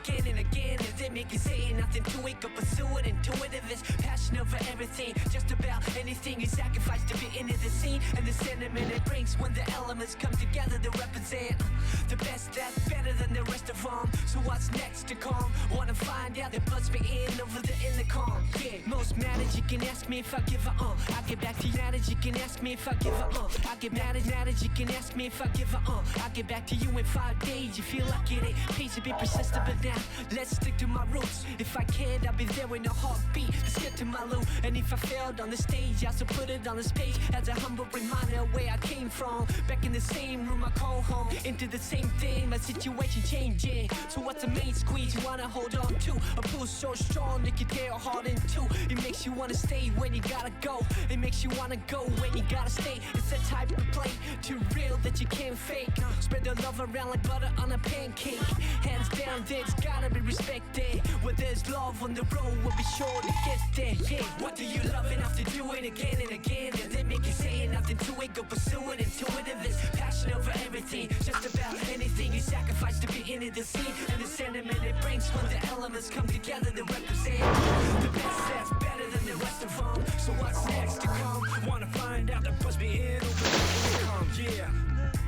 again and again. Is it make you say nothing to it? Go pursue it, intuitive is passion over everything. Just about anything you sacrifice to be into the scene. And the sentiment it brings when the elements come together to represent the best that's better than the rest of them. So what's next to come? Wanna find out, that buzz me in over the intercom. Yeah, most mad as you can ask me if I give a I get back to you. Mad as you can ask me if I give a I get mad as you can ask me if I give a I get back to you in 5 days. You feel like it ain't pays to be persistent, but now let's stick to my roots. If I cared, I'd be there in a heartbeat. Let's get to my loot. And if I failed on the stage, I still put it on this page as a humble reminder of where I came from. Back in the same room I call home, into the same thing, my situation changing. So what's the main squeeze you wanna hold on to? A pull so strong that you tear your heart in two. It makes you wanna stay when you gotta go. It makes you wanna go when you gotta stay. It's the type of play, too real that you can't fake. Spread the love around like butter on a pancake. Hands down, there's gotta be respected. Where there's love on the road, we'll be sure to get there. Yeah, what do you love enough to do it again and again? Does it make you say nothing to it? Go pursue it, intuitive is passion over everything. Just about anything you sacrifice to be into the scene. And the sentiment it brings when the elements come together to represent the best that's better than the rest of them. So what's next to come? Wanna find out, that buzz me in over the intercom. Yeah,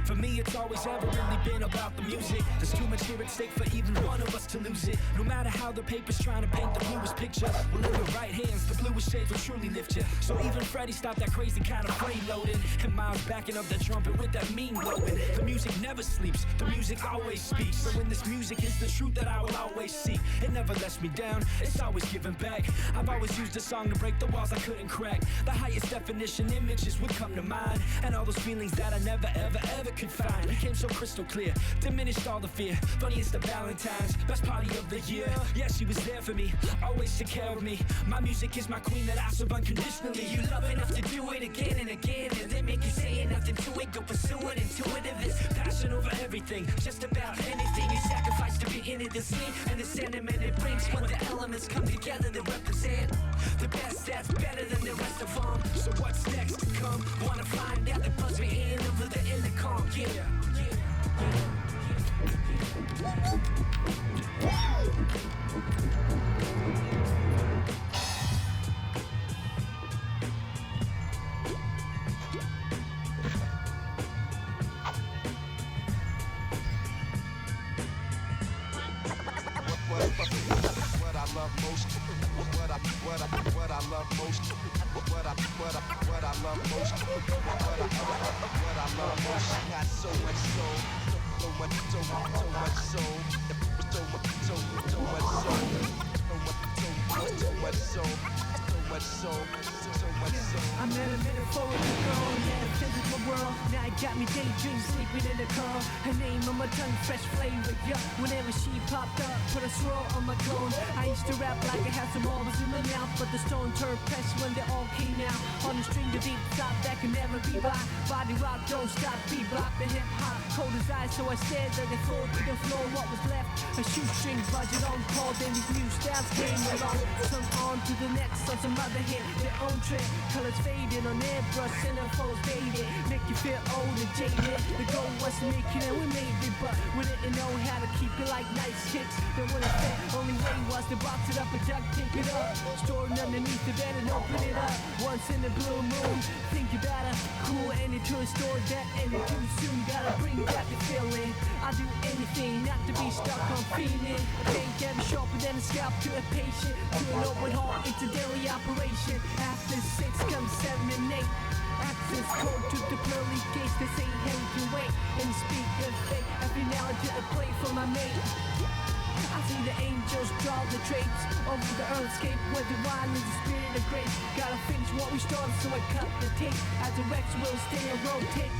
for me it's always ever really been about the music. There's too much here at stake for even one of us to lose it. No matter how the paper's trying to paint the bluest picture, well in the right hands the bluest shades will truly lift you. So even Freddie stopped that crazy kind of freeloading, and Miles backing up the trumpet with that mean blowing. The music never sleeps, the music always speaks. So when this music is the truth that I will always seek, it never lets me down, it's always giving back. I've always used a song to break the walls I couldn't crack. The highest definition images would come to mind, and all those feelings that I never ever could find became so crystal clear, diminished all the fear. Funniest of Valentine's, best party of the year. Yeah, she was there for me, always took care of me. My music is my queen that I serve unconditionally. You love enough to do it again and again. Does it make you say nothing to it? Go pursue it, intuitive is passion over everything. Just about anything you sacrifice to be into the scene. And the sentiment it brings when the elements come together to represent the best that's better than the rest of them. So what's next to come? Wanna find out, that buzz me in over the intercom. Yeah. I'm in a metaphorical girl, yeah, the physical world. Now it got me daydream sleeping in the curl. Her name on my tongue, fresh flavor, yeah. Whenever she popped up, put a swirl on my cone. I used to rap like I had some marbles in my mouth, but the stone turned pressed when they all came out. On the string to beat stop that can never be by. Body rock, don't stop, bebop and hip hop. Cold as ice, so I stared like they flowed to the floor. What was left? A shoestring budget on call. Then these new styles came along. Some on to the next, on some other hit. Their own trip, colors faded on airbrush, centerfolds faded. Make you feel old and jaded. The goal was to make it and we made it, but we didn't know how to keep it like nice kicks. Then when it fit, only way was to box it up and duct tape it up. Stored underneath the bed and open it up. Once in the blue moon, think you better cool any to a store that ended too soon. Gotta bring back the feeling. I'll do anything not to be stuck on feeling. Pain can be sharper than a scalp to a patient. To an open heart, it's a daily operation. After 6 comes 7 and 8. Access code to the pearly gates. They say hey, you wait and speak of fate. Every now and then I play for my mate. I see the angels draw the drapes over the earthscape where the wine is the spirit of grace. Gotta finish what we started, so I cut the tape. As the Rex will stay and rotate.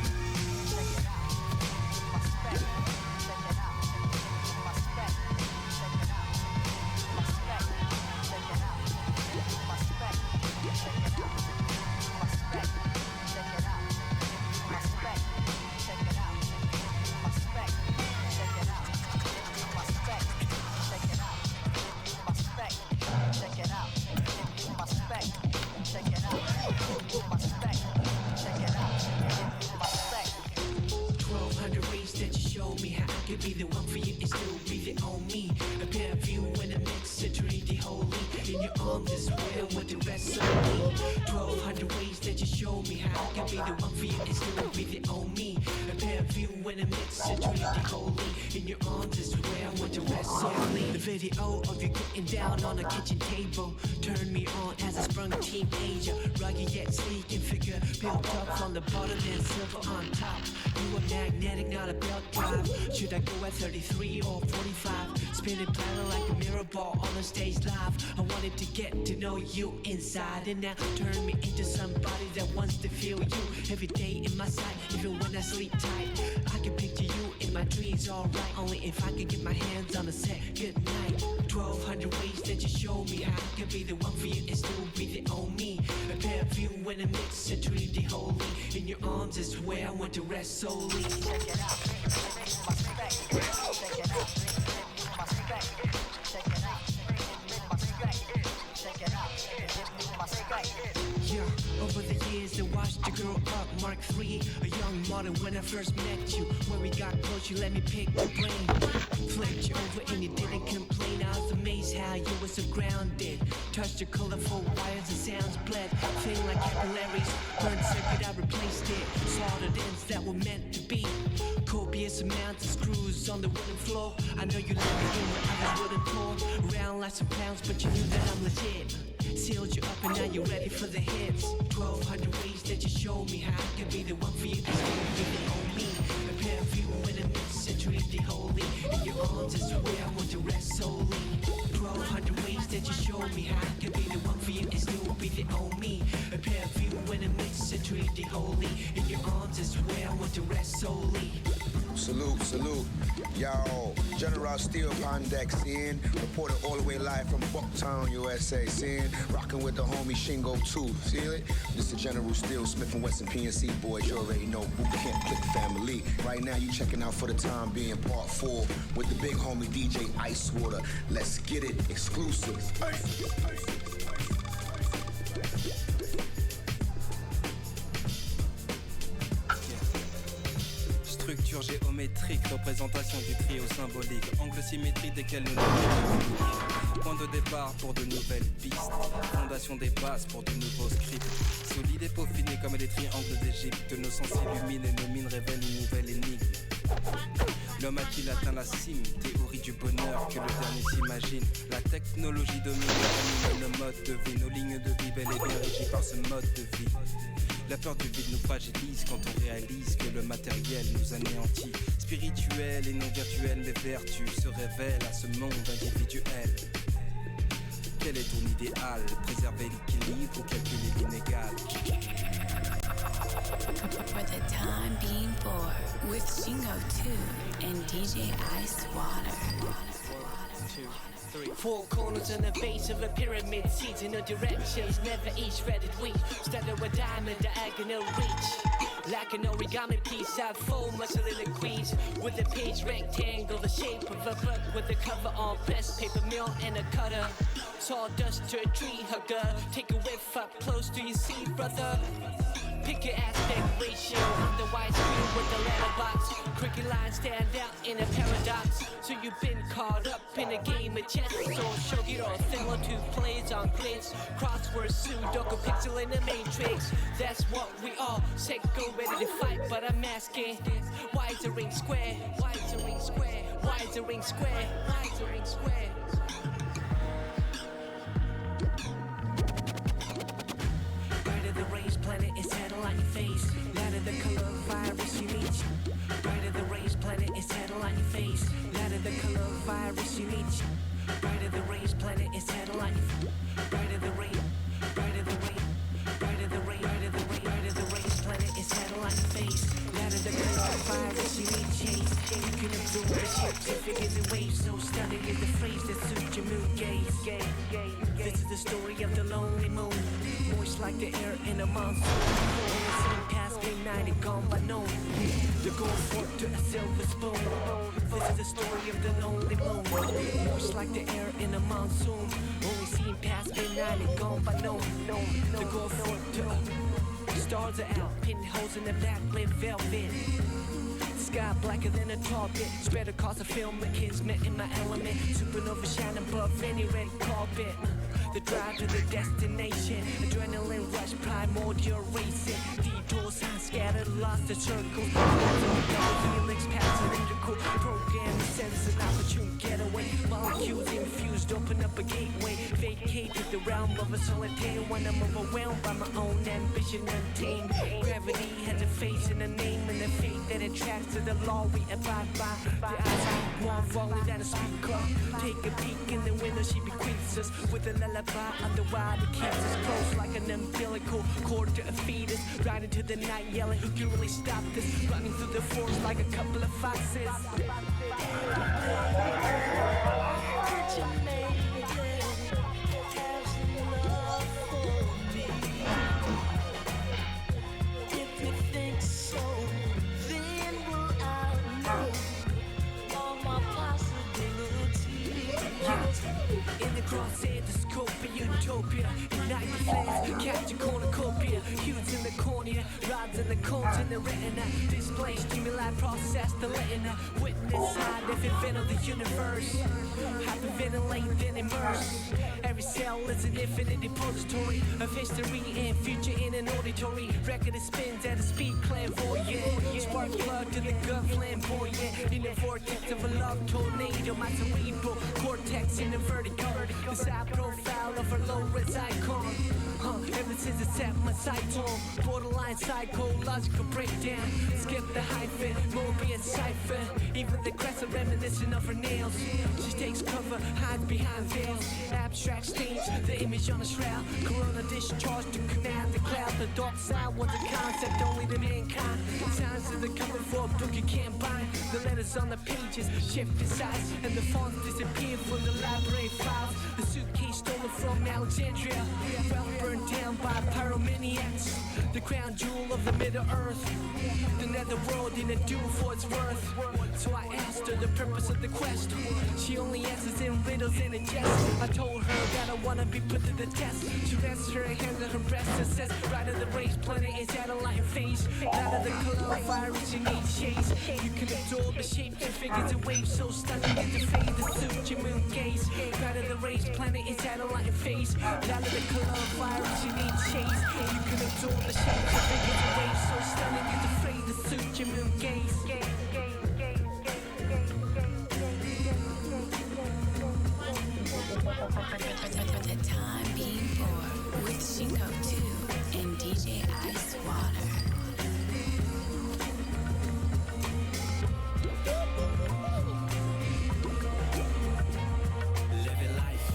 That you showed me how could be the one for you and still be the only. A pair of you when I mix eternity holy. In your arms is where I want the rest of me. 1200 ways that you show me how I can be the one for you and still be the only. A pair of you when I mix eternity holy. In your arms is where I want the rest of me. The video of you getting down on a kitchen table turned me on as I sprung teenager. Rugged yet sleek and figure, built up on the bottom and silver on top. You were magnetic, not a belt drive. Should I go at 33 or 45? Spinning platter like a mirror ball on the stage live. I wanted to get to know you inside, and now turn me into somebody that wants to feel you every day in my sight. Even when I sleep tight, I can picture you in my dreams, alright. Only if I could get my hands on a set. Good night. 1200 ways that you show me how I can be the one for you and still be the only. A pair of you when I mix a trinity holy. In your arms is where I want to rest solely. Check it out. Check it out. Check it out. Yeah, over the years I watched you grow up, Mark III, a young model when I first met you. When we got close, you let me pick your brain. Flipped you over and you didn't complain. I was amazed how you were so grounded. Touched your colorful wires and sounds bled. Feeling like capillaries, burned circuit, I replaced it. Soldered ends that were meant to be. Copious amounts of screws on the wooden floor. I know you let me in where others wouldn't pour. Round like some pounds, but you knew that I'm legit. Sealed you up and now you're ready for the hits. 1200 ways that you show me how I can be the one for you and still be the only. A pair of you when I mix a trinity holy. In your arms is where I want to rest solely. 1200 ways that you show me how I can be the one for you and still be the only. A pair of you when I mix a trinity holy. In your arms is where I want to rest solely. Salute, salute. Yo, General Steel Pondex in. Reported all the way live from Bucktown, USA. Seeing, rocking with the homie Shingo too. Feel it? This is General Steel, Smith and Wesson PNC boys. You already know Boot Camp Click Family. Right now you checking out for the time being part 4 with the big homie DJ Icewater. Let's get it exclusive. Structure géométrique, représentation du trio symbolique, angle symétrique desquels nous n'avons. Point de départ pour de nouvelles pistes, fondation des bases pour de nouveaux scripts. Solide et peaufiné comme les triangles d'Égypte, nos sens s'illuminent et nos mines révèlent une nouvelle énigme. L'homme a-t-il atteint la cime, théorie du bonheur que le dernier s'imagine. La technologie domine nos modes de vie, nos lignes de vie bel et bien régies par ce mode de vie. La peur du vide nous fragilise quand on réalise que le matériel nous anéantit. Spirituel et non virtuel, mes vertus se révèlent à ce monde individuel. Quel est ton idéal? Préserver l'équilibre ou calculer l'inégal? For the time being bored with Shingo 2 and DJ Icewater. 2, 3. Four corners and the base of a pyramid, seeds in no directions, never each threaded weave. Studded with diamond, diagonal reach. Like an origami piece, I fold my soliloquies with a page rectangle, the shape of a book with the cover on pressed paper mill and a cutter. Sawdust to a tree hugger, take a whiff up close to your seed, brother. Pick your aspect ratio on the white screen with the letterbox. Cricket lines stand out in a paradox. So you've been caught up in a game of chess or shogi or similar to plays on grids. Crossword, Sudoku, pixel in the matrix. That's what we all say, go ready to fight, but I'm asking, why is the ring square? Why is the ring square? Why is the ring square? Why is the ring square? The raised planet is settled on your face. Ladder the color virus you reach. Brighter the raised planet is settled on your face. Ladder the color virus you reach. Brighter the raised planet is settled on your. Brighter the rain. Brighter the rain. Brighter the rain. Brighter the rain. Brighter the raised planet is settled on your face. Ladder the color virus you need chase. You can absorb the shapes and figures and waves. So stunning is the phrase that suits your mood gaze. This is the story of the lonely moon. Moist like the air in a monsoon. Only seen past midnight and gone by noon. The gold fork to a silver spoon. This is the story of the lonely moon. Moist like the air in a monsoon. Only seen past midnight and gone by noon. The gold fork to a stars are out. Pinholes in the black lit velvet. sky blacker than a target. Spread across the film, my kids met in my element. Supernova shine above any red carpet. The drive to the destination, adrenaline rush, primordial racing. Detour signs scattered, lost the circle. Helix past cylindrical. Program sends an opportune getaway. Molecules infused, open up a gateway. Vacated the realm of a solitaire. When I'm overwhelmed by my own ambition untamed. Gravity has a face and a name, and the fate that attracts to the law we abide by. The eyes more rolling down the speaker. Take a peek in the window, she bequeaths us with a lullaby of the wild that keeps us close like an umbilical cord to a fetus. Right into the night, yelling, who can really stop this? Running through the forest like a couple of foxes. In the crosshair, the scope of utopia. Ignite the flames, capture cornucopia. Hues in the cornea, rods in the cones in the retina. Display stimuli, process the retina. Witness high event of the universe. Hyperventilate, then immerse. Every cell is an infinite depository of history and future in an auditory. Record that spins at a speed clairvoyant. Spark plug to the gut flamboyant. In the vortex of a love tornado, my cerebral cortex in the vertigo. The side profile of a low-res icon. Ever since it set my sights on borderline psychological breakdown. Skip the hyphen, Mobius cipher. Even the crest are reminiscent of her nails. She takes cover, hides behind veils. Abstract stage, the image on a shroud. Corona discharge to command the cloud. The dark side was a concept only to mankind. Signs of the cover for a book you can't bind. The letters on the pages shift in size, and the fonts disappear from the library files. The suitcase stolen from Alexandria, well burned down by pyromaniacs. The crown jewel of the Middle Earth, the netherworld in a duel for its worth. So I asked her the purpose of the quest. She only answers in riddles and in jest. I told her that I wanna be put to the test. She rests her hand on her breast and says, right of the race planet is at a light phase. Out of the coronavirus in 8 shades. You can absorb the shapes and figures and waves so stunning as the fade the suit your moon gaze. Out of the race planet is at a light phase. Out of the coronavirus in 8 shades. You can absorb the shapes and figures and waves so stunning as the fade the suit your moon gaze. The Time Being Bored with Shingo 2 and DJ Icewater. Living life.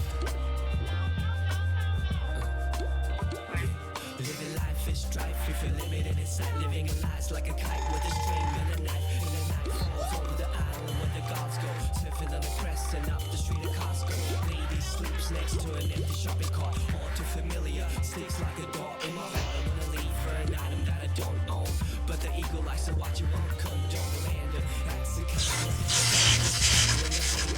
Living life is strife. You feel limited inside. Living a life like a kite with a string and a knife. And the night falls over the island where the gods go. Sniffing on the crest and up the street of Costco. Lady sleeps next to an empty shopping cart. All too familiar. Sticks like a dart in my heart. I wanna leave for an item that I don't own. But the eagle likes to watch it won't condone. Land acts a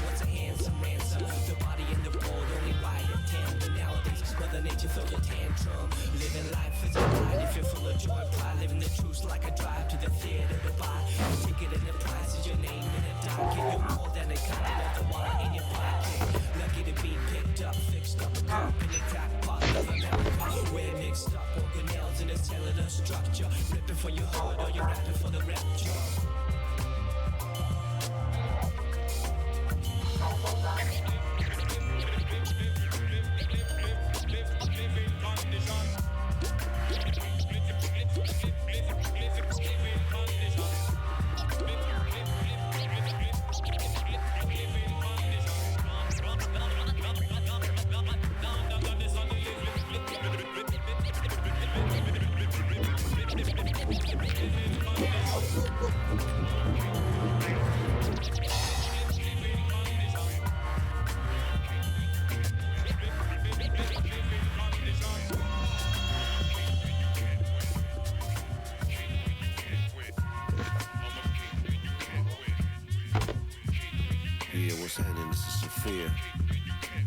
what's a handsome ransom? The body and the board only ride at tandem nowadays. Mother nature throws a tantrum. Living life is a ride. If you're full of joy and pride, living the truth like a drive to the theater to buy. The ticket and the price is your name in a docket. You're more than a kind of the water in your pocket. Lucky to be picked up, fixed up, up in the crack pot of America. We're mixed up organelles in a cellular structure. Ripping for your heart or you're rapping for the rapture.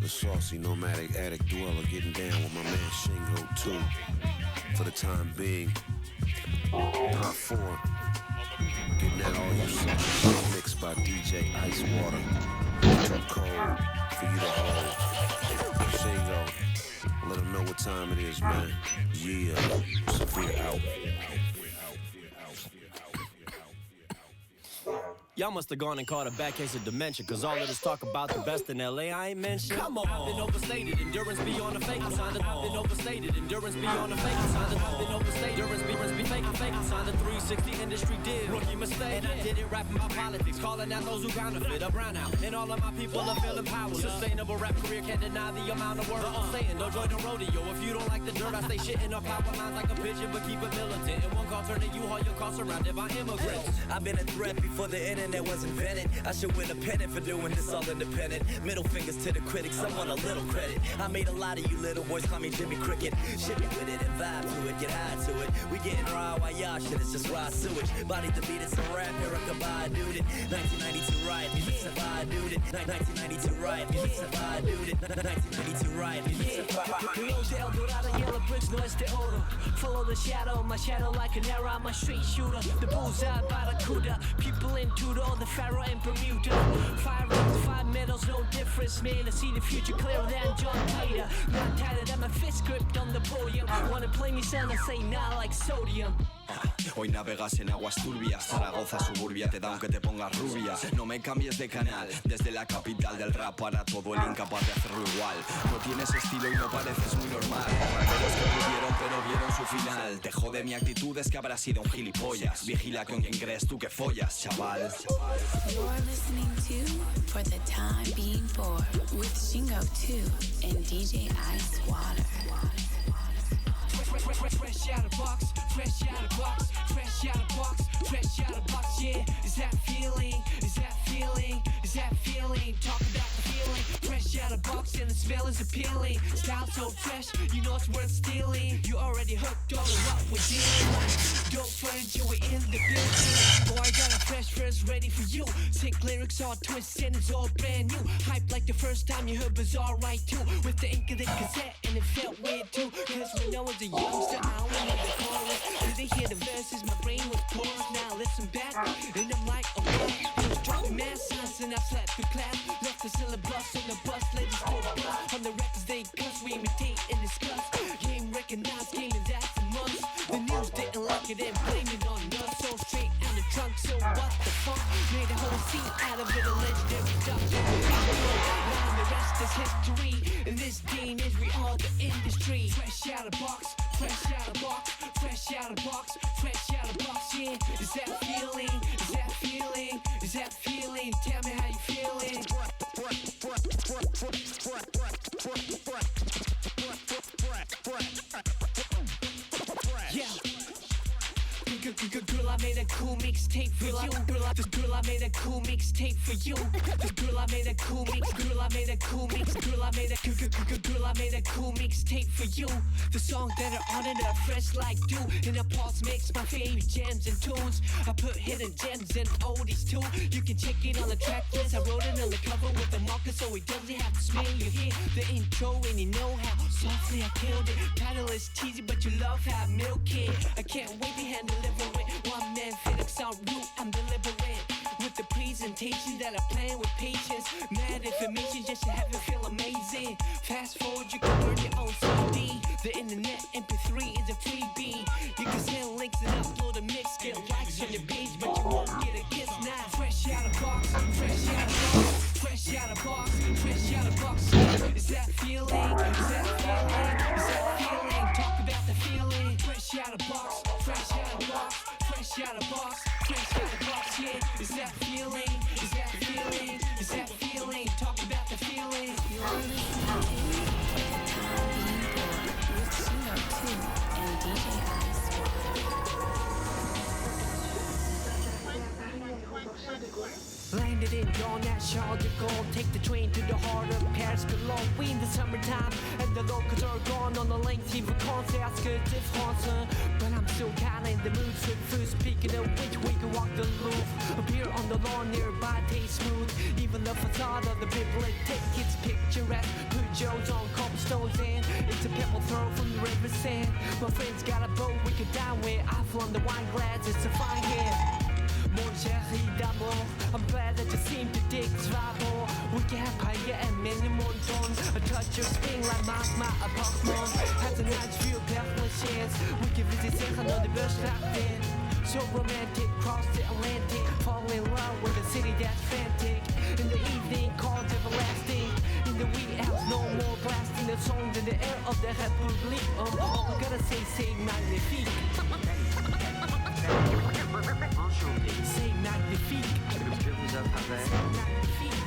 The saucy nomadic addict dweller getting down with my man Shingo 2. For the time being, part 4, getting at all you by DJ Icewater. Code for you to hold. Shingo, let them know what time it is, man. Yeah, Severe out. Y'all must have gone and caught a bad case of dementia, cause all of this talk about the best in LA I ain't mentioned. Come on. I've been overstated, endurance beyond a fake. I've been overstated, endurance beyond a fake. I've been overstated, endurance be fake. I signed a 360 industry deal. Rookie mistake. And I did it rapping about politics, calling out those who counterfeit a brownout. And all of my people are feeling power. Sustainable rap career can't deny the amount of work I'm saying. Don't join the rodeo if you don't like the dirt. I stay shitting up power lines like a pigeon, but keep it militant. And one call turn to you, haul your car surrounded by immigrants. I've been a threat before the internet was invented. I should win a pennant for doing this all independent. Middle fingers to the critics, I want a little credit. I made a lot of you little boys call me Jimmy Cricket. Shit me with it and vibe to it, get high to it. We getting raw while y'all shit is just raw sewage. Body the beat, it's a rap, Erica by dude it. 1992 riot, music survived, dude it. 1992 riot, music survived, dude it. 1992 riot, music survived. El Dorado, yellow bricks, no este oro. Follow the shadow, my shadow like an arrow, I'm a straight shooter. The bullseye, barracuda. People in Tudor, the Pharaoh and Bermuda. 5 rings, 5 medals, no difference, man. I see the future clearer than John Taylor. Not tighter than my fist gripped on the podium. Wanna play me, son, I say nah like sodium. Hoy navegas en aguas turbias, Zaragoza suburbia te da aunque te pongas rubia. No me cambies de canal, desde la capital del rap para todo el incapaz de hacerlo igual. No tienes estilo y no pareces muy normal. Raperos que pudieron pero vieron su final. Te jode mi actitud, es que habrás sido un gilipollas. Vigila con quien crees tú que follas, chaval. You're listening to For the Time Being Bored with Shingo 2 and DJ Icewater. Fresh out of box, fresh out of box, fresh out of box, fresh out of box, yeah. Is that feeling? Is that feeling? Is that feeling? Talk about the feeling. Fresh out of box and the smell is appealing. Style so fresh, you know it's worth stealing. You already hooked on what we're dealing with. Don't fret, you were in the building. Boy, I got a fresh verse ready for you. Sick lyrics all twisted, it's all brand new. Hype like the first time you heard Bizarre right too. With the ink of the cassette and it felt weird too. Cause when I was a youngster, I only knew the chorus. Didn't hear the verses, my brain was porous. Now listen back, and I'm like, oh what? I was dropping mad signs and I slapped the class. Left the syllabus on the bus, ladies go bust. On the records they cuss, we imitate and discuss. Game recognized, game and that's a must. The news didn't like it and blame it on us. So straight out the trunk, so what the fuck? Made a whole scene out of it, a legendary stuff. Now the rest is history. In this day and age, we are the industry. Fresh out of box, fresh out of box, fresh out of box, fresh out of box, yeah. Is that feeling? Is that feeling? Is that feeling? Tell me how you feeling. Yeah. Girl, I made a cool mixtape for you. Girl, I made a cool mixtape for you. Girl, I made a cool mix. Girl, I made a cool mix. Girl, I made a girl, I made a cool mixtape for you. The songs that are on it are fresh like dew. And a pulse mix my favorite jams and tunes. I put hidden gems and oldies too. You can check it on the track list. I wrote it on the cover with a marker so it doesn't have to smell. You hear the intro and you know how softly I killed it. Title is cheesy, but you love how I milk it. I can't wait to hand deliver it. One man Felix on route, I'm deliberate with the presentation that I plan with patience. Mad information just to have it feel amazing. Fast forward, you can learn your own CD. The internet MP3 is a freebie. You can send links and upload a mix. Get likes on your page, but you won't get a kiss now. Fresh out of box, fresh out of box, fresh out of box, fresh out of box. Is that feeling? Is that feeling? Is that feeling? Talk about the feeling. Fresh out of box, fresh out of box. Fresh out of box, fresh out of box, yeah. Is that feeling? Is that feeling? Is that feeling? Talk about the feeling. You're listening to For the Time Being Bored with Shingo 2 and DJ Icewater. Landed in dawn at Charles de Gaulle. Take the train to the heart of Paris below. We in the summertime and the locals are gone. On the lengthy vacances, I skirt France. But I'm still kinda in the mood. So first speaking of which we can walk the Louvre. Appear on the lawn nearby, taste smooth. Even the facade of the bibliothèque, it's picturesque. Put Joe's on cobblestones and it's a pebble throw from the river sand. My friends got a boat we could dine with. I flung the wine glass, it's a fine hand. Mon chéri d'amour, I'm glad that just spring like my appartement. Has a nice view, perfect chance. We can visit another bush locked in. So romantic, cross the Atlantic. Fall in love with a city that's frantic. In the evening, calls everlasting. In the wee house, no more blasting the songs in the air of the Republic. All I gotta say, magnifique. C'est magnifique. Je vous offre un verre. Magnifique.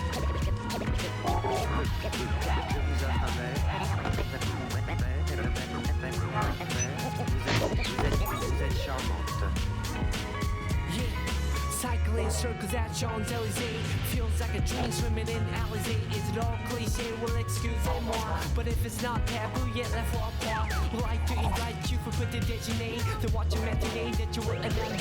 Je vous offre un verre. Vous êtes charmante. Yeah. Cycling circles at Champs-Élysées. Feels like a dream swimming in Alizé. Is it all cliche? Well, excusez-moi. But if it's not taboo yet, let's walk apart. Would like to invite you for petit déjeuner. To watch a matinée that you will attend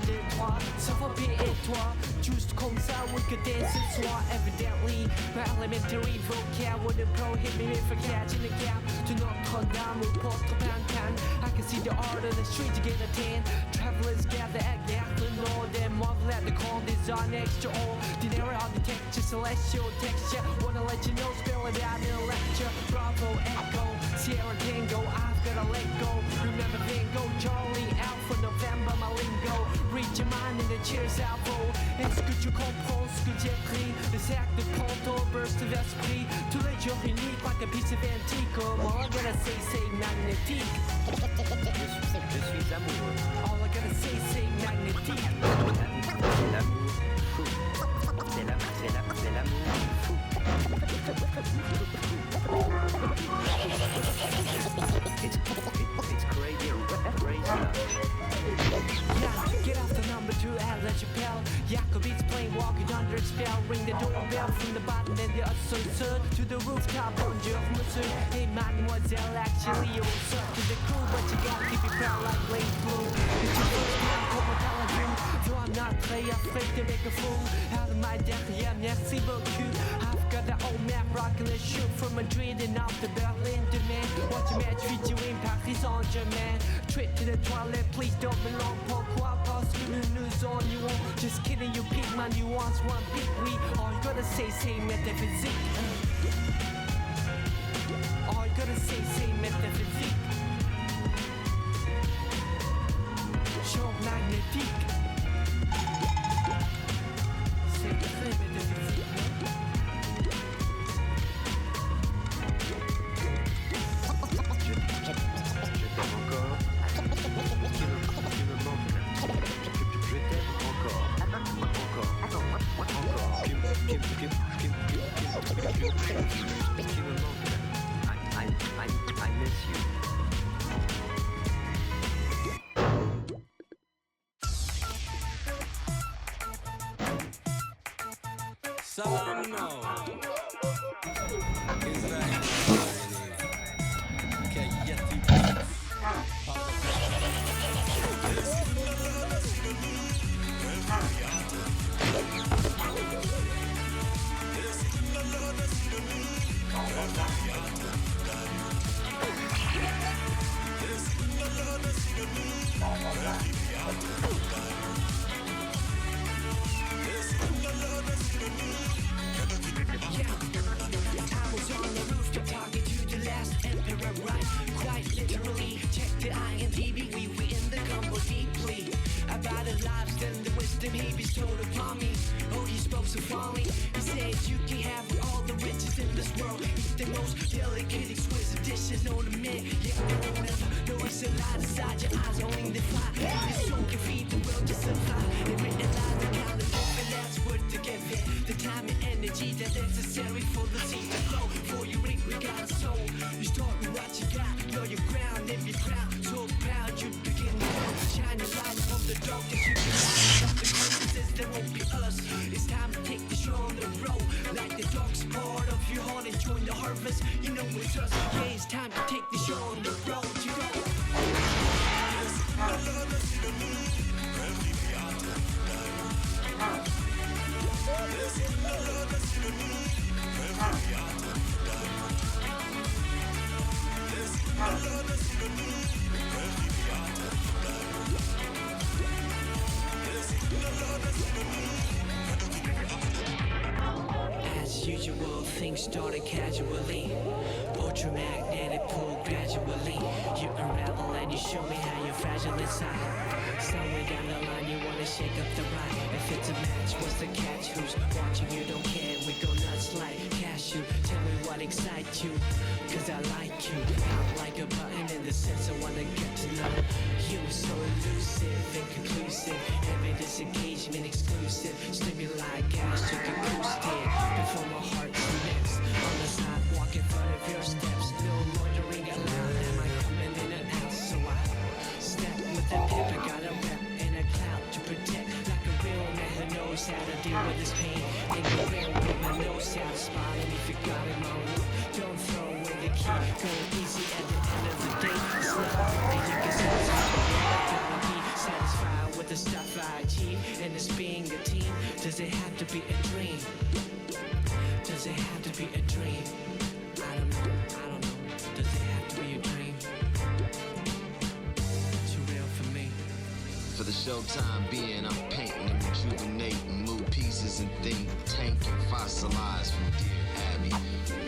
de toi. Ça va bien et toi? Juste comme ça, we could dance ce soir. Evidently, my elementary vocab wouldn't prohibit me from catching the gap. To Notre-Dame ou Porte-Pantan. I can see the art of the street to get a tan. Travelers gather at Gare du Nord and marvel at the grand design extraordinary architecture, celestial texture. Wanna let you know, spell it out in a lecture. Bravo, Echo, Sierra Tango, I've gotta let go. Remember Van Gogh, Charlie, Alpha, November, my lingo. Read your mind in the cheers alvo. Est-ce que tu comprends ce que j'ai pris? Des actes de printemps, burst of esprit. Tous les jours uniques, like a piece of antique. All I gotta say, c'est magnétique. Je suis amoureux. All I gotta say, c'est magnétique. C'est l'amour fou. C'est l'amour fou. It's crazy love. Yeah, get off the number 2 at La Chapelle. Jacobit's playing walking under a spell. Ring the doorbell from the bottom and the ascenseur to the rooftop. Bonjour, monsieur. Hey, mademoiselle, actually you're up to the crew, but you gotta keep it proud like late blue. It's your first time, come on, tell you. Though I'm not très afraid to make a fool out of my derrière, merci beaucoup. I've got the old map rocking the shoot from Madrid and off to Berlin demain. Watch a match feature in Paris Saint-Germain. Trip to the toilet, please don't belong. Pourquoi? Parce que nous nous ennuyons. Just kidding, you pick my nuance, one pick we. All you gotta say, métaphysique. All you gotta say, métaphysique. Champ magnétique. C'est très métaphysique. I miss you. Salam no. Israel. Kayeti. He bestowed upon me. Oh, he spoke so fondly. He said you can have all the riches in this world. Eat the most delicate, exquisite dishes on the menu. Yeah, I don't ever know it's a lot inside your eyes, only the fire. This song can feed the world to survive. It may not lie the kind of life, and that's worth to get there. The time and energy that's necessary for the seed to flow. For you reap, we got a soul. You start with what you got, know your ground and be proud. So proud you begin to shine your light from the darkness you can light. There won't be us. It's time to take the show on the road. Like the darkest part of your heart and join the harvest. You know it's us. Yeah, it's time to take the show on the road. You go. As usual, things started casually. Ultramagnetic pull gradually. You unravel and you show me how you're fragile inside. Somewhere down the line you wanna shake up the ride. If it's a match, what's the catch? Who's watching you don't care, we go nuts like cashew. Tell me what excites you, cause I like you. I'm like a button in the sense I wanna get to know you. So elusive and conclusive, every disengagement exclusive. Stimuli gastric acoustic, before my heart cements on the sidewalk in front of your steps. No loitering allowed, am I coming in and out? So I step with the pep, I got a rep and a cloud to protect. Like a real man who knows how to deal with his pain. And a real woman knows how to spot him if you got him on loop. Don't throw away the key, go easy at the end of the day. It's not and you can satisfied with the stuff I achieve. And it's being a team. Does it have to be a dream? Does it have to be a dream? I don't know. Does it have to be a dream? Too real for me. For the showtime being, I'm painting and rejuvenating, move pieces and think tanking, fossilized from Dear Abby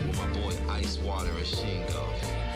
with my boy Icewater and Shingo.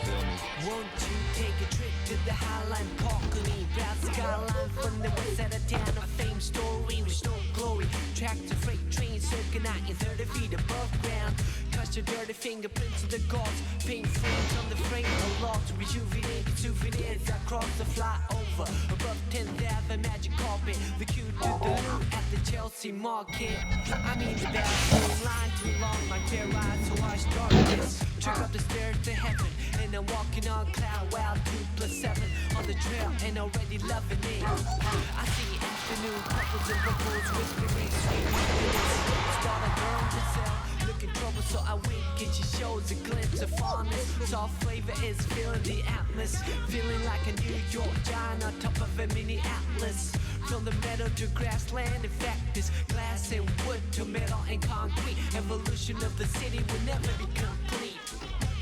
Feel me? Won't you take a trip to the Highline Balcony? Browse the skyline from the west side of town. A fame story with no glory. Tractor freight train circling out in 30 feet above ground. Cast your dirty fingerprints of the gods. Paint frames on the frame of logs. Rejuvenated souvenirs I cross the flyover. Above 10th Ave, magic carpet. The queue to the loot at the Chelsea market. I mean the bathroom line too long. My fair ride, so I start this. Trick up the stairs to heaven. And I'm walking on cloud, wow, 2+7 on the trail and already loving it. I see afternoon couples and ripples whispering sweet happiness. Start a girl to sell, looking trouble, so I wink and she shows a glimpse of fondness. Soft flavor is filling the atmosphere, feeling like a New York giant on top of a mini atlas. From the meadow to grassland, in fact, it's glass and wood to metal and concrete. Evolution of the city will never be complete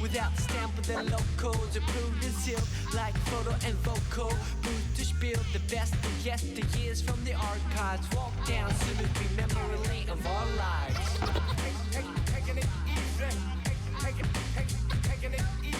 without the stamp of the locals. Approved and sealed like photo and vocal. Booth to spiel the best of yesteryears from the archives. Walk down soon as we memory lane of our lives. Taking it easy. Taking it easy.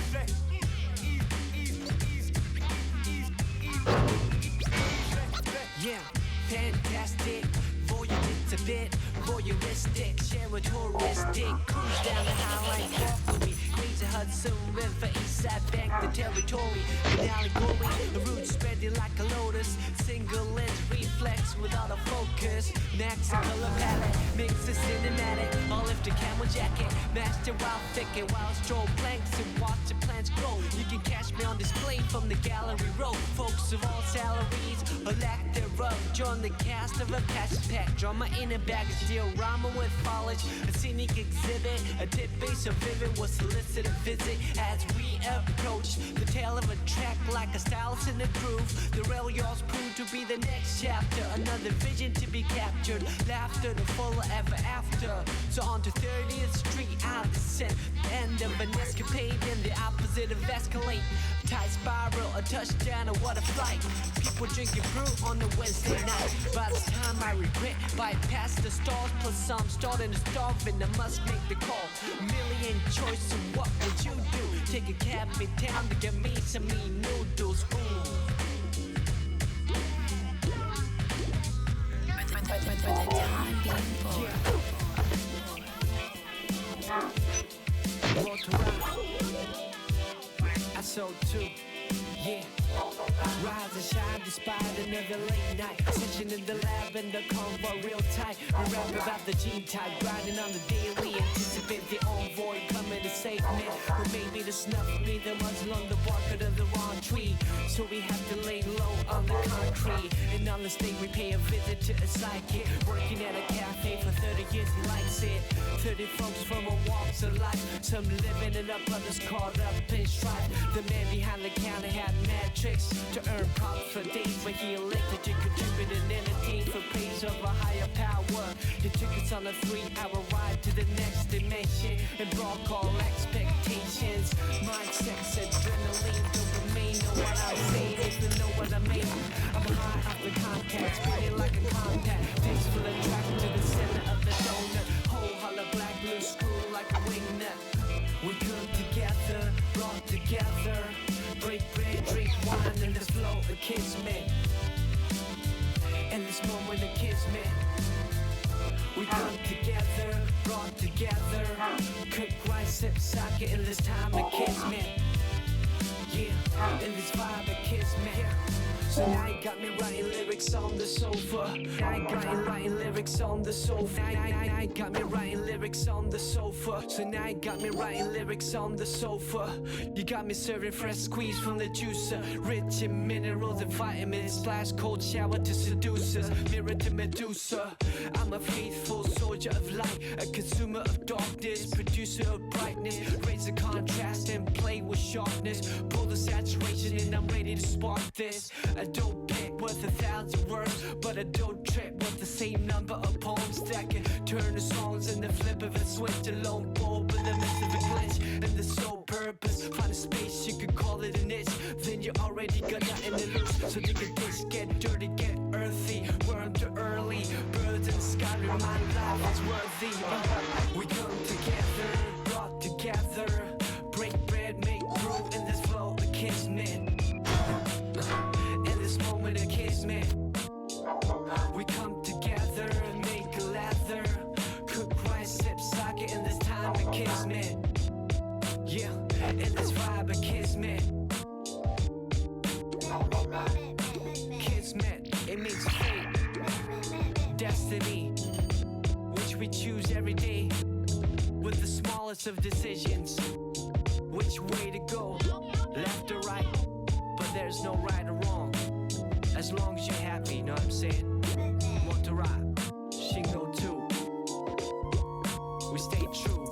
Yeah, fantastic. Voyeuristic, a bit voyeuristic, share a touristic. Cruise down the Highline Balcony, graze the Hudson River, east side bank, the territory, an allegory, the roots spreading like a lotus. Single lens reflex without a focus. Max and color palette, mix the cinematic. I'll lift a camel jacket, master wild thicket, while stroll planks and watch the plants grow. You can catch me on display from the gallery row. Folks of all salaries, or lack thereof, join the cast of a passion pack. Drama in a baggage diorama with foliage, a scenic exhibit, a tip base so vivid will solicit a visit as we approach the tail of a track like a stylus in a groove. The rail yards prove to be the next chapter, another vision to be captured, laughter the fuller ever after. So on to 30th Street, I descend, end of an escapade in the opposite of escalate. Tight spiral, a touchdown, or what a flight. People drinking brew on a Wednesday night. By the time I regret, bypass the stars, plus some starting to starve, and I must make the call. Million choice, so what would you do? Take a cab in town to get me some mean noodles. Ooh. For the time being bored. I sold too, yeah. Rise and shine despite another late night session in the lab and the convo real tight. We rap about the G-type, grinding on the daily. Anticipate the envoy coming to save me, or maybe to snuff me. The ones along the bark of the wrong tree, so we have to lay low on the concrete. And on the stage we pay a visit to a psychic, working at a cafe for 30 years. He likes it. 30 folks from all walks of life, some living it up, others caught up in strife. The man behind the counter had mad tricks to earn props for days, but he elected to contribute and entertain for praise of a higher power. He took us on a 3-hour ride to the next dimension and broke all expectations. Mind, sex, adrenaline, dopamine. Know what I'm saying? If you know what I mean. I'm high off the contact, spinning like a compact. Tasteful attraction to the center of the donut. Whole holler black blue screw moment of kismet. We come together, brought together. Cook rice, sip sake in this time of kismet. Yeah, in this vibe of kismet. So now you got me writing lyrics on the sofa. Now you got me writing lyrics on the sofa. Now you got me writing lyrics on the sofa. So now you got me writing lyrics on the sofa. You got me serving fresh squeeze from the juicer, rich in minerals and vitamins. Splash cold shower to seducers, mirror to Medusa. I'm a faithful soldier of light, a consumer of darkness, producer of brightness. Raise the contrast and play with sharpness. Pull the saturation and I'm ready to spark this. A dope pick worth 1,000 words, but a dope trip worth the same number of poems that can turn the songs in the flip of a switch. A lone bulb in the midst of a glitch, and the sole purpose, find a space, you could call it a niche. Then you already got nothing to lose, so dig a ditch, get dirty, get earthy. Worm to early, birds in the sky, my life is worthy. We come together, brought together, break bread, make brew in this flow of kismet. Moment of kismet. We come together and make a lather. Cook rice, sip sake in this time of kismet. Yeah, in this vibe of kismet. Kismet, it means fate, destiny, which we choose every day with the smallest of decisions. Which way to go, left or right, but there's no right or wrong. As long as you're happy, know what I'm saying? Want to rock, Shingo 2. We stay true.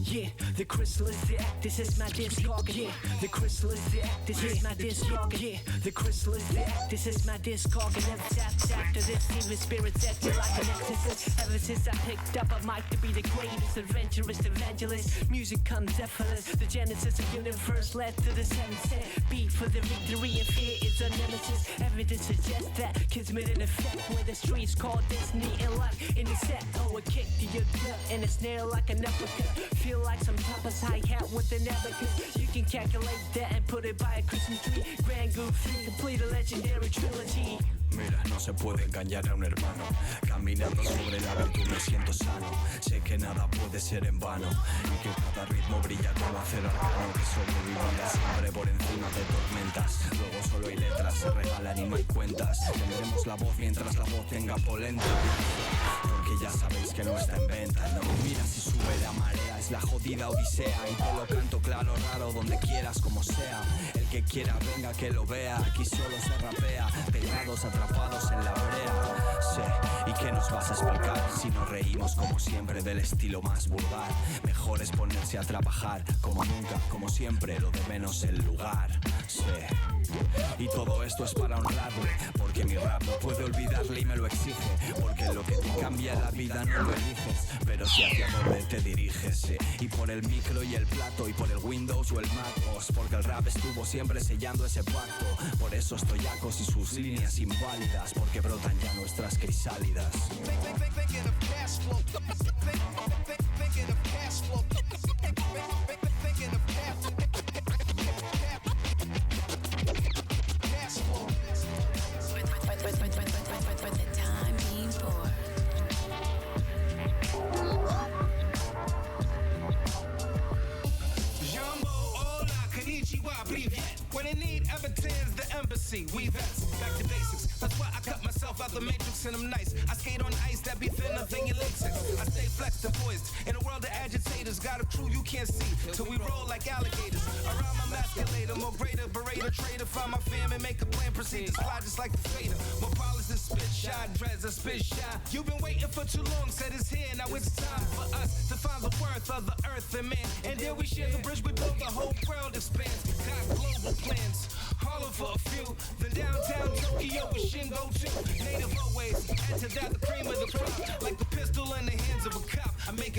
Yeah, the crystal is the act, this is my discog. Yeah, the crystal is the act, this is my discog. Yeah, the crystal is the act, this is my discog. And never tapped after this, even spirits acting like an exorcist. Ever since I picked up a mic to be the greatest adventurous evangelist, music comes effortless. The genesis of universe led to the 7-cent beat for the victory, and fear is a nemesis. Evidence suggests that kismet in effect, where the streets call destiny and luck in the set. Oh, a kick to your gut and a snare like an uppercut. Feel like some papa's hi-hat with an abacus. You can calculate that and put it by a Christmas tree. Grand Goofy, complete a legendary trilogy. Mira, no se puede engañar a un hermano. Caminando sobre la virtud me siento sano. Sé que nada puede ser en vano y que cada ritmo brilla como acero arcano, que sobrevivirá siempre por encima de tormentas. Luego solo hay letras, se regalan y no hay cuentas. Tendremos la voz mientras la voz tenga polenta, porque ya sabéis que no está en venta, ¿no? Mira si sube la marea, es la jodida odisea, y te lo canto claro, raro, donde quieras, como sea. El que quiera venga que lo vea, aquí solo se rapea, pegados atrapados en la brea. Sé, ¿y qué nos vas a explicar? Si nos reímos como siempre del estilo más vulgar. Mejor es ponerse a trabajar, como nunca, como siempre, lo de menos el lugar. Sé, y todo esto es para honrarle, porque mi rap no puede olvidarle y me lo exige. Porque lo que te cambia la vida no lo eliges, pero sí hacia dónde te diriges. Sí. Y por el micro y el plato, y por el Windows o el Mac OS, porque el rap estuvo siempre sellando ese pacto. Por eso estoy acos y sus líneas inválidas, porque brotan ya nuestras crisálidas. When in need, Everton's the embassy. We vets, back to basics. That's why I cut myself out the matrix and I'm nice. I skate on ice that be thinner than your latex. I stay flexed and poised. In a world of agitators, got a crew you can't see. Till we roll like alligators. Around my masculator, more greater, berater, trader. Find my fam and make a plan, proceed to slide just like the fader. More polished than spit shot, dreads and spit shot. You've been waiting for too long, said it's here. Now it's time for us to find the worth of the earth and man. And there we share the bridge, we build the whole world expands. Got global plans, Harlem for a few. Then downtown Tokyo with Shingo too. Native always, add to that the cream of the crop. Like a pistol in the hands of a cop, I make it